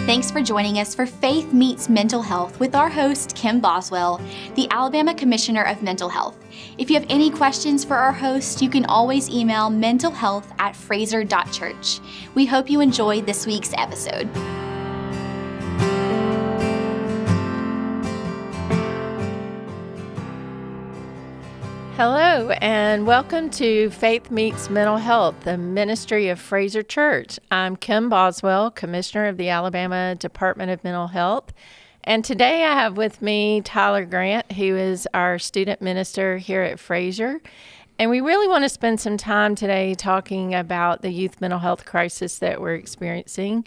Thanks for joining us for Faith Meets Mental Health with our host, Kim Boswell, the Alabama Commissioner of Mental Health. If you have any questions for our host, you can always email mentalhealth@fraser.church. We hope you enjoy this week's episode. Hello, and welcome to Faith Meets Mental Health, the ministry of Fraser Church. I'm Kim Boswell, Commissioner of the Alabama Department of Mental Health. And today I have with me Tyler Grant, who is our student minister here at Fraser. And we really want to spend some time today talking about the youth mental health crisis that we're experiencing.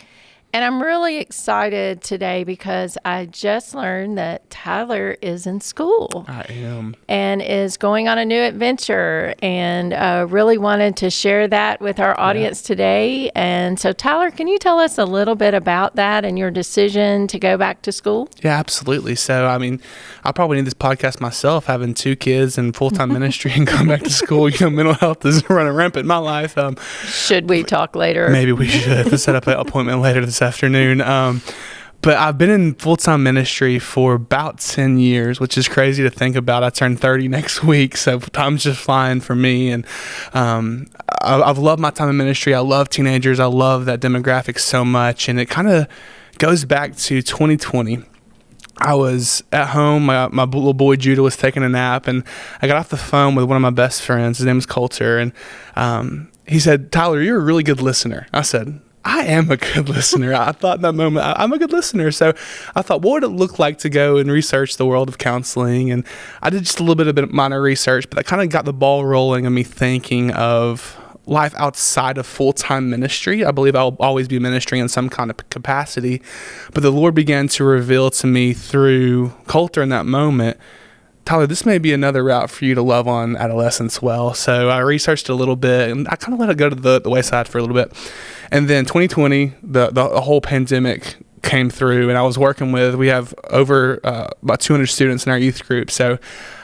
And I'm really excited today because I just learned that Tyler is in school. I am. And is going on a new adventure, and really wanted to share that with our audience today. And so, Tyler, can you tell us a little bit about that and your decision to go back to school? Yeah, absolutely. So, I mean, I probably need this podcast myself, having 2 kids and full-time ministry and going back to school. You know, mental health is running rampant in my life. Should we talk later? Maybe we should set up an appointment later this afternoon. But I've been in full-time ministry for about 10 years, which is crazy to think about. I turn 30 next week, so time's just flying for me. And I've loved my time in ministry. I love teenagers. I love that demographic so much. And it kind of goes back to 2020. I was at home. My little boy Judah was taking a nap, and I got off the phone with one of my best friends. His name is Coulter, and he said, "Tyler, you're a really good listener." I said, "I am a good listener." I thought in that moment, I'm a good listener. So I thought, what would it look like to go and research the world of counseling? And I did just a little bit of minor research, but that kind of got the ball rolling of me thinking of life outside of full-time ministry. I believe I'll always be ministering in some kind of capacity. But the Lord began to reveal to me through Coulter in that moment, "Tyler, this may be another route for you to love on adolescents well." So I researched a little bit, and I kind of let it go to the wayside for a little bit. And then 2020, the whole pandemic came through, and I was working with, we have over about 200 students in our youth group. So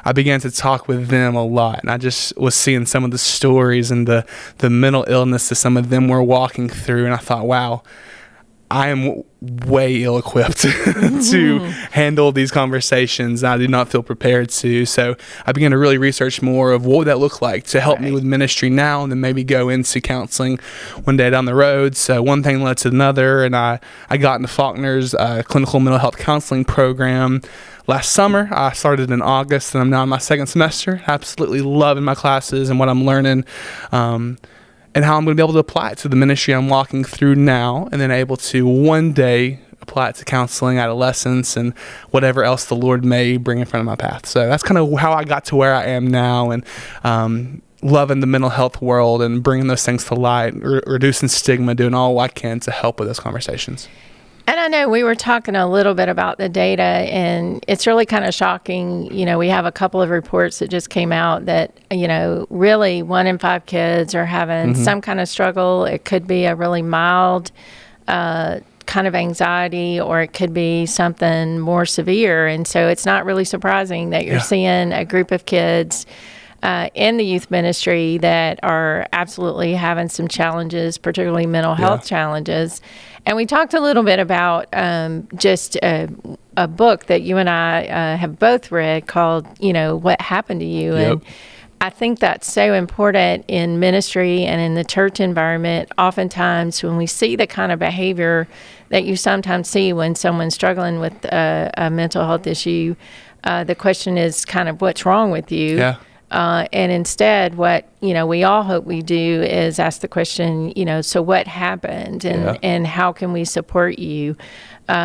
I began to talk with them a lot, and I just was seeing some of the stories and the mental illness that some of them were walking through. And I thought, wow, I am way ill-equipped to handle these conversations. I did not feel prepared to. So I began to really research more of what would that look like to help me with ministry now, and then maybe go into counseling one day down the road. So one thing led to another, and I got into Faulkner's clinical mental health counseling program last summer. I started in August, and I'm now in my second semester. Absolutely loving my classes and what I'm learning. And how I'm going to be able to apply it to the ministry I'm walking through now, and then able to one day apply it to counseling adolescents and whatever else the Lord may bring in front of my path. So that's kind of how I got to where I am now, and loving the mental health world and bringing those things to light, reducing stigma, doing all I can to help with those conversations. And I know we were talking a little bit about the data, and it's really kind of shocking. You know, we have a couple of reports that just came out that, you know, really 1 in 5 kids are having some kind of struggle. It could be a really mild kind of anxiety, or it could be something more severe. And so it's not really surprising that you're seeing a group of kids in the youth ministry that are absolutely having some challenges, particularly mental health challenges. And we talked a little bit about just a book that you and I have both read called, you know, What Happened to You? And I think that's so important in ministry and in the church environment. Oftentimes when we see the kind of behavior that you sometimes see when someone's struggling with a mental health issue, the question is kind of, what's wrong with you? And instead, what, you know, we all hope we do is ask the question, you know, so what happened, and how can we support you?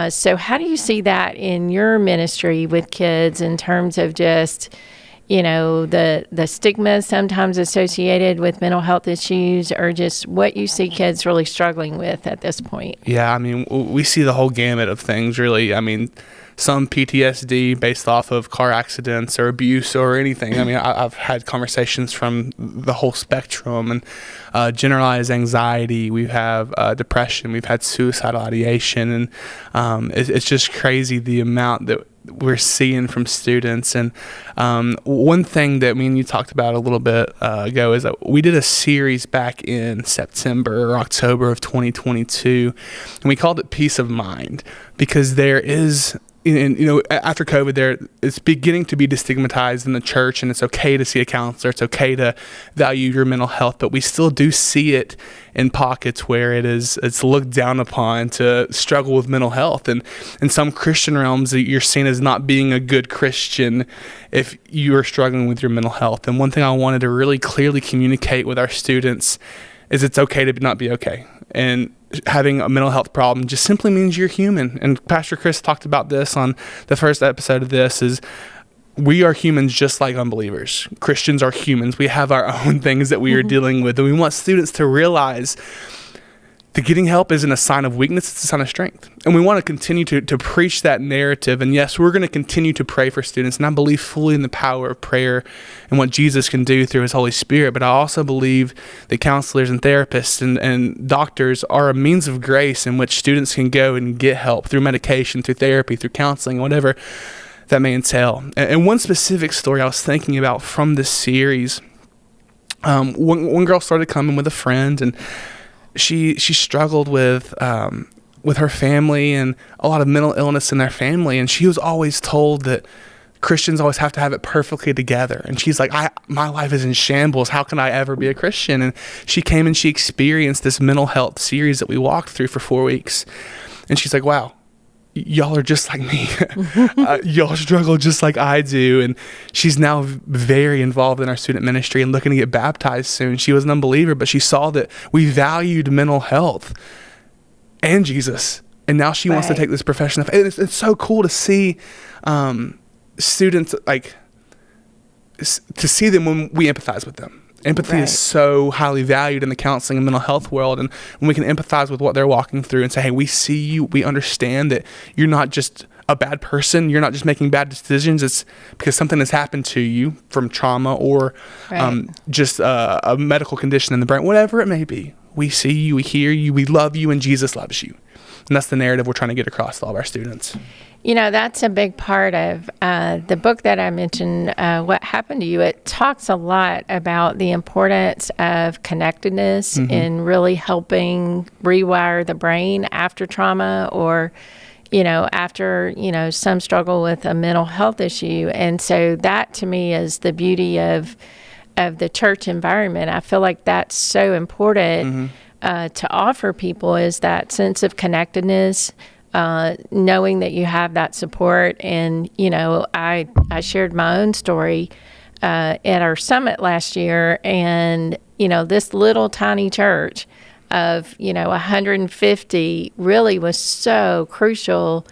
So how do you see that in your ministry with kids in terms of just, you know, the stigma sometimes associated with mental health issues, or just what you see kids really struggling with at this point? Yeah, I mean, we see the whole gamut of things, really. I mean, some PTSD based off of car accidents or abuse or anything. I mean, I've had conversations from the whole spectrum, and generalized anxiety. We have depression. We've had suicidal ideation, and it's just crazy the amount we're seeing from students. And one thing that me and you talked about a little bit ago is that we did a series back in September or October of 2022, and we called it Peace of Mind, because there is, and after COVID, it's beginning to be destigmatized in the church, and it's okay to see a counselor, it's okay to value your mental health, but we still do see it in pockets where it's looked down upon to struggle with mental health. And in some Christian realms, you're seen as not being a good Christian if you are struggling with your mental health. And one thing I wanted to really clearly communicate with our students is it's okay to not be okay. And having a mental health problem just simply means you're human. And Pastor Chris talked about this on the first episode of this, is we are humans just like unbelievers. Christians are humans. We have our own things that we are dealing with. And we want students to realize that getting help isn't a sign of weakness, it's a sign of strength. And we want to continue to preach that narrative. And yes, we're going to continue to pray for students. And I believe fully in the power of prayer and what Jesus can do through his Holy Spirit. But I also believe that counselors and therapists and doctors are a means of grace in which students can go and get help through medication, through therapy, through counseling, whatever that may entail. And one specific story I was thinking about from this series, one girl started coming with a friend, and she struggled with her family and a lot of mental illness in their family. And she was always told that Christians always have to have it perfectly together. And she's like, my life is in shambles. How can I ever be a Christian? And she came and she experienced this mental health series that we walked through for 4 weeks. And she's like, wow, y'all are just like me. Y'all struggle just like I do. And she's now very involved in our student ministry and looking to get baptized soon. She was an unbeliever, but she saw that we valued mental health and Jesus. And now she wants to take this profession of, and it's so cool to see students, like, to see them when we empathize with them. Empathy is so highly valued in the counseling and mental health world. And when we can empathize with what they're walking through and say, hey, we see you, we understand that you're not just a bad person, you're not just making bad decisions, it's because something has happened to you from trauma or just a medical condition in the brain, whatever it may be. We see you, we hear you, we love you, and Jesus loves you. And that's the narrative we're trying to get across to all of our students. That's a big part of the book that I mentioned, What Happened to You. It talks a lot about the importance of connectedness in really helping rewire the brain after trauma or, after, some struggle with a mental health issue. And so that to me is the beauty of the church environment. I feel like that's so important to offer people, is that sense of connectedness, knowing that you have that support. And, I shared my own story at our summit last year, and, this little tiny church of, 150 really was so crucial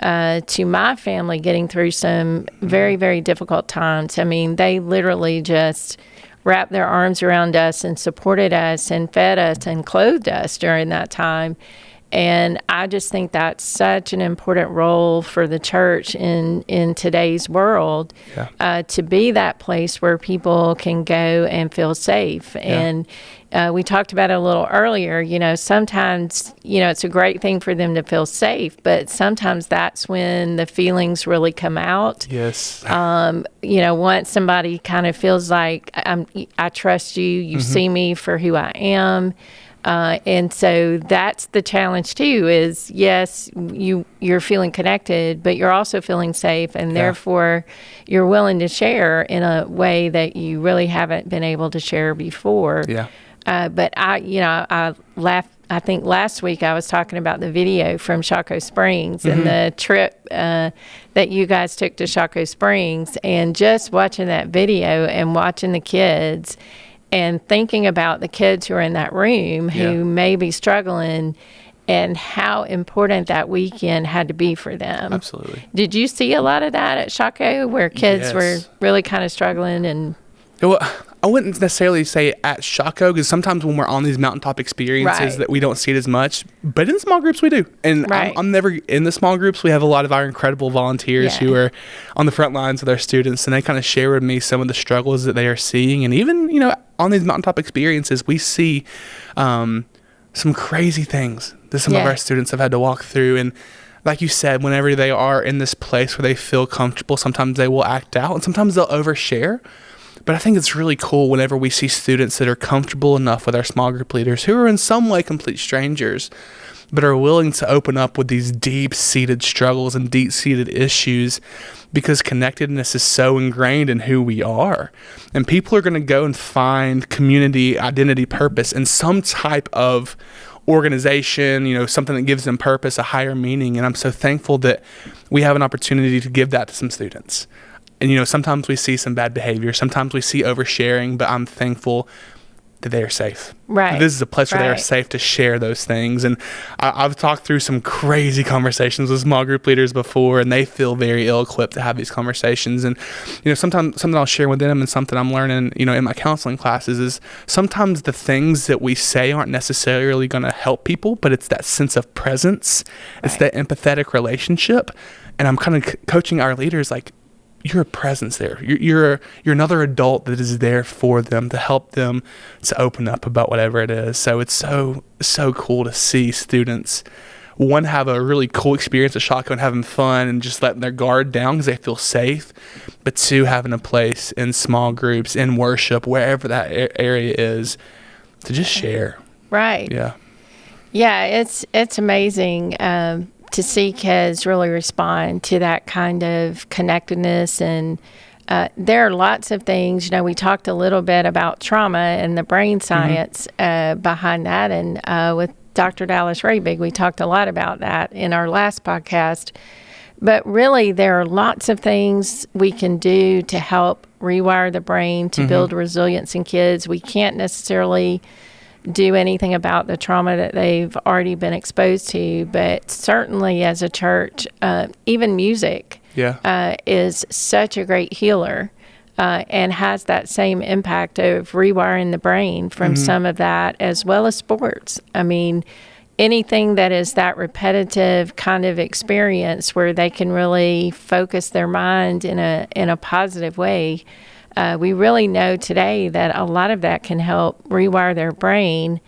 to my family getting through some very, very difficult times. I mean, they literally just wrapped their arms around us and supported us and fed us and clothed us during that time. And I just think that's such an important role for the church in today's world, to be that place where people can go and feel safe. And we talked about it a little earlier, sometimes, it's a great thing for them to feel safe, but sometimes that's when the feelings really come out. Yes. Once somebody kind of feels like, I trust you, you see me for who I am. And so that's the challenge too, is yes, you're feeling connected, but you're also feeling safe, and therefore you're willing to share in a way that you really haven't been able to share before. Yeah. But I laughed. I think last week I was talking about the video from Shockoe Springs and the trip that you guys took to Shockoe Springs, and just watching that video and watching the kids and thinking about the kids who are in that room who may be struggling, and how important that weekend had to be for them. Absolutely. Did you see a lot of that at Shockoe, where kids were really kind of struggling? And well, I wouldn't necessarily say at Shockoe, because sometimes when we're on these mountaintop experiences that we don't see it as much, but in small groups we do. And I'm never in the small groups. We have a lot of our incredible volunteers who are on the front lines with our students, and they kind of share with me some of the struggles that they are seeing. And even, on these mountaintop experiences, we see some crazy things that some of our students have had to walk through. And like you said, whenever they are in this place where they feel comfortable, sometimes they will act out and sometimes they'll overshare. But I think it's really cool whenever we see students that are comfortable enough with our small group leaders who are in some way complete strangers, but are willing to open up with these deep-seated struggles and deep-seated issues, because connectedness is so ingrained in who we are. And people are going to go and find community, identity, purpose in some type of organization, something that gives them purpose, a higher meaning. And I'm so thankful that we have an opportunity to give that to some students. And, sometimes we see some bad behavior. Sometimes we see oversharing, but I'm thankful that they are safe. Right. This is a place where they are safe to share those things. And I've talked through some crazy conversations with small group leaders before, and they feel very ill-equipped to have these conversations. And, sometimes something I'll share with them and something I'm learning, in my counseling classes is sometimes the things that we say aren't necessarily going to help people, but it's that sense of presence. Right. It's that empathetic relationship. And I'm kind of coaching our leaders, like, you're a presence there. You're another adult that is there for them to help them to open up about whatever it is. So it's so cool to see students, one, have a really cool experience at Shotco and having fun and just letting their guard down because they feel safe, but two, having a place in small groups, in worship, wherever that area is, to just share. Right. Yeah. Yeah, it's amazing to see kids really respond to that kind of connectedness. And there are lots of things, we talked a little bit about trauma and the brain science behind that. And with Dr. Dallas Rabig, we talked a lot about that in our last podcast. But really, there are lots of things we can do to help rewire the brain, to build resilience in kids. We can't necessarily do anything about the trauma that they've already been exposed to, but certainly as a church, even music is such a great healer and has that same impact of rewiring the brain from some of that, as well as sports. I mean, anything that is that repetitive kind of experience where they can really focus their mind in a positive way. We really know today that a lot of that can help rewire their brain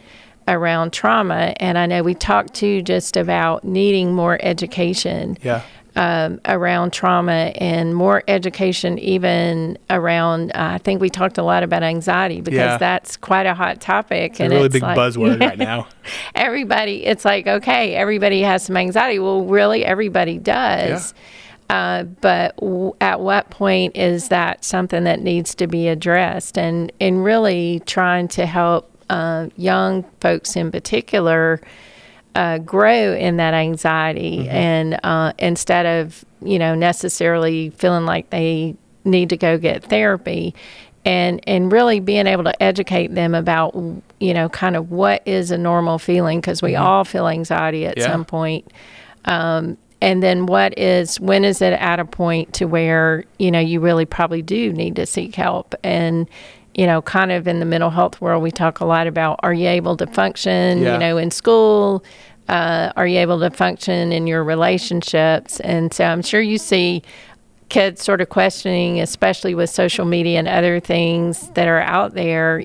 around trauma. And I know we talked too just about needing more education around trauma, and more education even around, I think we talked a lot about anxiety, because that's quite a hot topic. It's a really big buzzword right now. It's like, okay, everybody has some anxiety. Well, really, everybody does. But at what point is that something that needs to be addressed? And really trying to help young folks in particular grow in that anxiety, and instead of, necessarily feeling like they need to go get therapy, and really being able to educate them about, kind of what is a normal feeling, because we all feel anxiety at some point. And then when is it at a point to where, you really probably do need to seek help? And, kind of in the mental health world, we talk a lot about, are you able to function, in school? Are you able to function in your relationships? And so I'm sure you see kids sort of questioning, especially with social media and other things that are out there,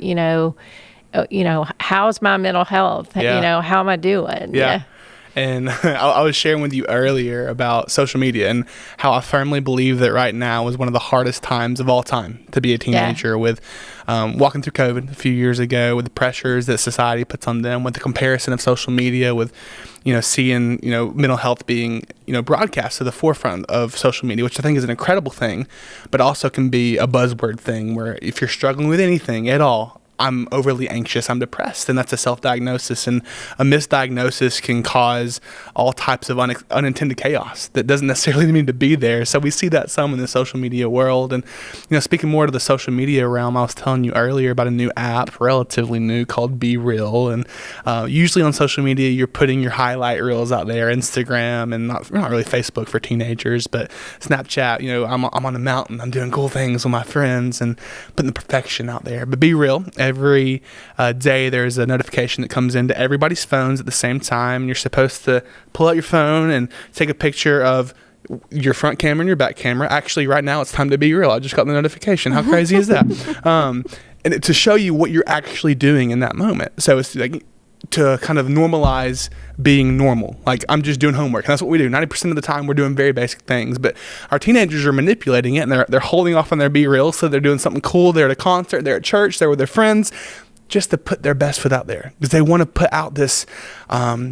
how's my mental health? How am I doing? Yeah. And I was sharing with you earlier about social media and how I firmly believe that right now is one of the hardest times of all time to be a teenager, with walking through COVID a few years ago, with the pressures that society puts on them, with the comparison of social media, with, seeing, mental health being, broadcast to the forefront of social media, which I think is an incredible thing, but also can be a buzzword thing where if you're struggling with anything at all, I'm overly anxious, I'm depressed, and that's a self-diagnosis, and a misdiagnosis can cause all types of unintended chaos that doesn't necessarily need to be there. So we see that some in the social media world. And speaking more to the social media realm, I was telling you earlier about a new app, relatively new, called Be Real. And usually on social media, you're putting your highlight reels out there, Instagram, and not really Facebook for teenagers, but Snapchat. I'm on a mountain, I'm doing cool things with my friends and putting the perfection out there. But Be Real, every day there's a notification that comes into everybody's phones at the same time. You're supposed to pull out your phone and take a picture of your front camera and your back camera. Actually, right now it's time to be real. I just got the notification. How crazy is that? And to show you what you're actually doing in that moment. So it's like, to kind of normalize being normal. Like, I'm just doing homework. And that's what we do. 90% of the time, we're doing very basic things. But our teenagers are manipulating it, and they're holding off on their Be Real. So they're doing something cool. They're at a concert. They're at church. They're with their friends, just to put their best foot out there, because they want to put out this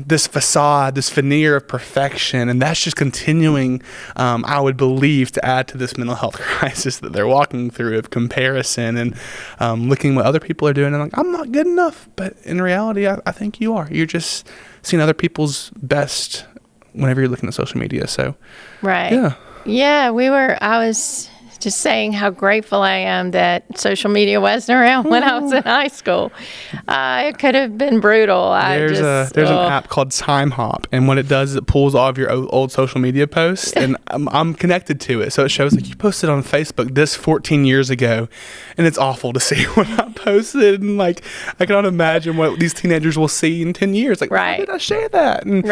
this facade, this veneer of perfection, and that's just continuing, I would believe, to add to this mental health crisis that they're walking through of comparison and looking what other people are doing and like, I'm not good enough. But in reality, I think you are. You're just seeing other people's best whenever you're looking at social media. So, right. Yeah, I was just saying how grateful I am that social media wasn't around when I was in high school. It could have been brutal. There's an app called Time Hop, and what it does is it pulls all of your old social media posts, and I'm connected to it, so it shows like you posted on Facebook this 14 years ago, and it's awful to see what I posted, and like I cannot imagine what these teenagers will see in 10 years. Like, why did I share that? And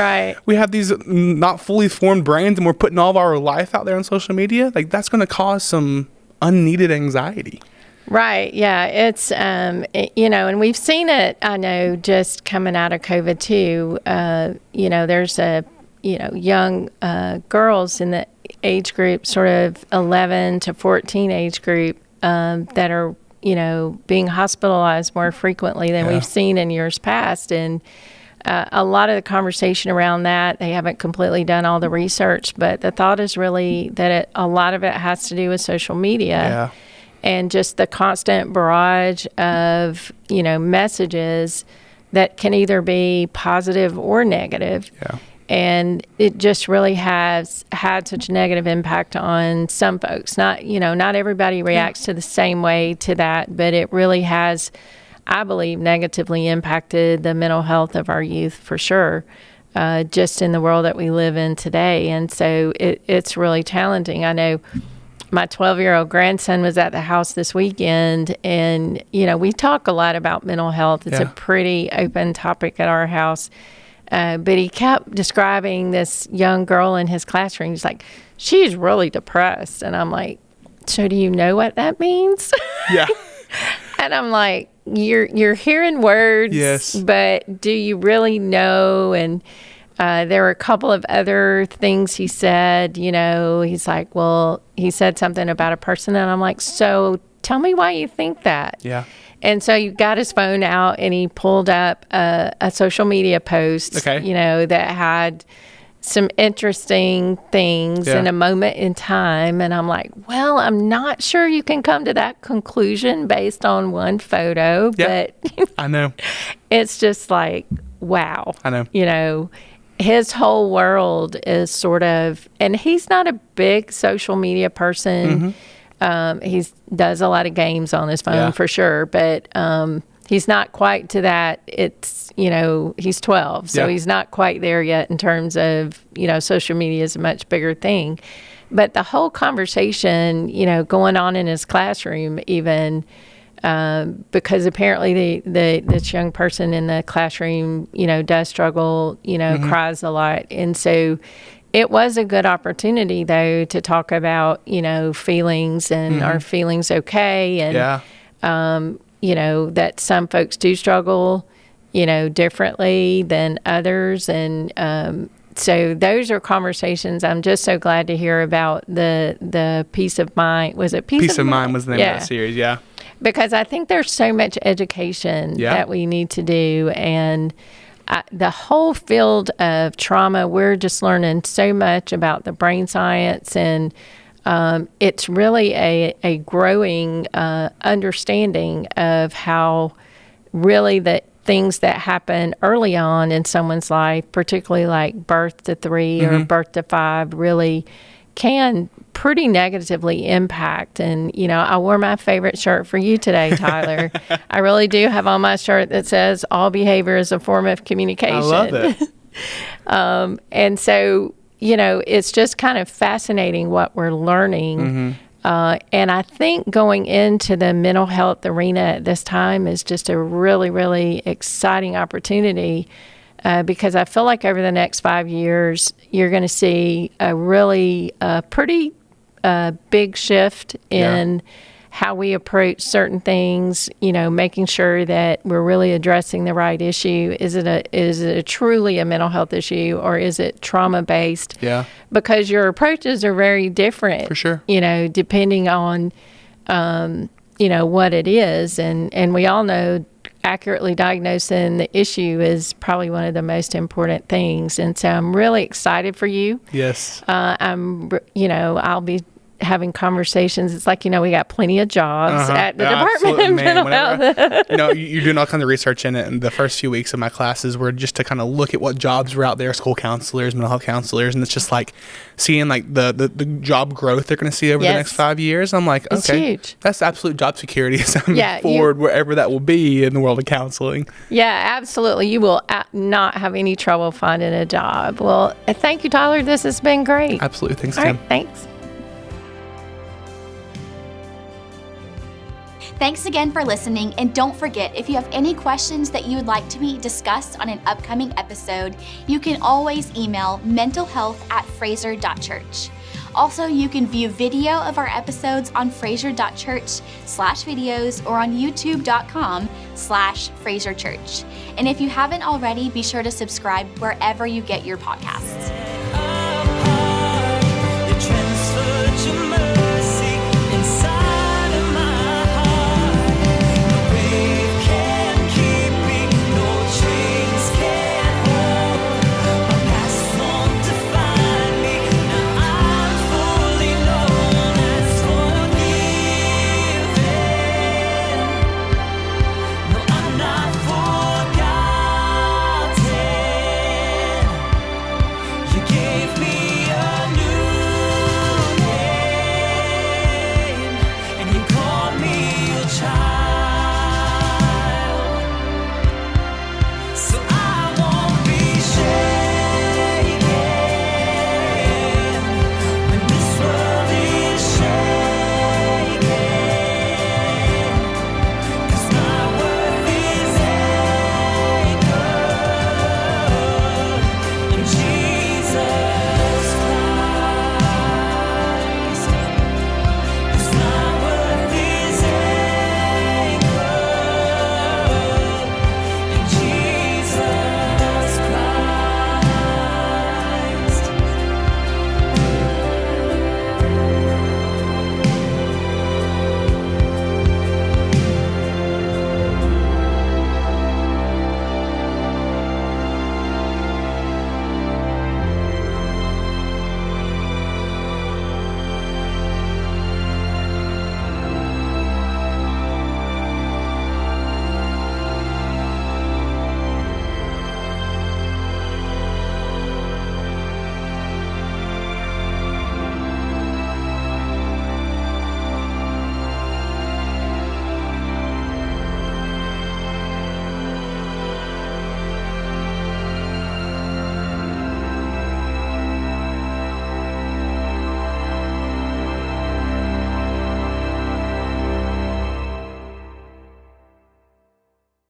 we have these not fully formed brains, and we're putting all of our life out there on social media. Like, that's going to cause some unneeded anxiety. Right. Yeah. It's, and we've seen it, I know, just coming out of COVID too. There's young girls in the age group, sort of 11 to 14 age group, that are, being hospitalized more frequently than we've seen in years past. And a lot of the conversation around that, they haven't completely done all the research, but the thought is really that a lot of it has to do with social media and just the constant barrage of, messages that can either be positive or negative. Yeah. And it just really has had such a negative impact on some folks. Not everybody reacts to the same way to that, but it really has, I believe, negatively impacted the mental health of our youth for sure, just in the world that we live in today. And so it's really challenging. I know my 12-year-old grandson was at the house this weekend, and, we talk a lot about mental health. It's a pretty open topic at our house. But he kept describing this young girl in his classroom. He's like, she's really depressed. And I'm like, so do you know what that means? Yeah. And I'm like, you're hearing words, but do you really know? And there were a couple of other things he said. He's like, well, he said something about a person, and I'm like, so tell me why you think that. Yeah. And so he got his phone out and he pulled up a social media post, that had some interesting things in a moment in time. And I'm like, well, I'm not sure you can come to that conclusion based on one photo, but I know. It's just like, wow. I know. His whole world is sort of, and he's not a big social media person. He does a lot of games on his phone for sure, but he's not quite to that. It's, he's 12, so he's not quite there yet in terms of, social media is a much bigger thing. But the whole conversation, going on in his classroom even, because apparently this young person in the classroom, does struggle, cries a lot. And so it was a good opportunity, though, to talk about, feelings and are feelings okay? And, that some folks do struggle, differently than others. And so those are conversations. I'm just so glad to hear about the Peace of Mind. Was it Peace of Mind? Was the name of that series, Because I think there's so much education that we need to do. And the whole field of trauma, we're just learning so much about the brain science, and it's really a growing understanding of how really the things that happen early on in someone's life, particularly like birth to 3 or birth to 5, really can pretty negatively impact. And, I wore my favorite shirt for you today, Tyler. I really do have on my shirt that says, all behavior is a form of communication. I love it. And so, it's just kind of fascinating what we're learning. And I think going into the mental health arena at this time is just a really, really exciting opportunity. Because I feel like over the next 5 years, you're going to see a really pretty big shift in how we approach certain things, making sure that we're really addressing the right issue. Is it a truly a mental health issue, or is it trauma-based? Yeah. Because your approaches are very different. For sure. Depending on, what it is. And we all know accurately diagnosing the issue is probably one of the most important things. And so I'm really excited for you. Yes. I'll be having conversations. It's like, we got plenty of jobs at the Department of Mental Health. You're doing all kinds of research in it. And the first few weeks of my classes were just to kind of look at what jobs were out there, school counselors, mental health counselors. And it's just like seeing like the job growth they're going to see over the next 5 years. I'm like, it's okay, huge. That's absolute job security as I move forward, wherever that will be in the world of counseling. Yeah, absolutely. You will not have any trouble finding a job. Well, thank you, Tyler. This has been great. Absolutely. Thanks, All Kim. right, thanks. Thanks again for listening, and don't forget, if you have any questions that you would like to be discussed on an upcoming episode, you can always email mentalhealth@fraser.church. Also, you can view video of our episodes on fraser.church/videos or on youtube.com/fraserchurch. And if you haven't already, be sure to subscribe wherever you get your podcasts.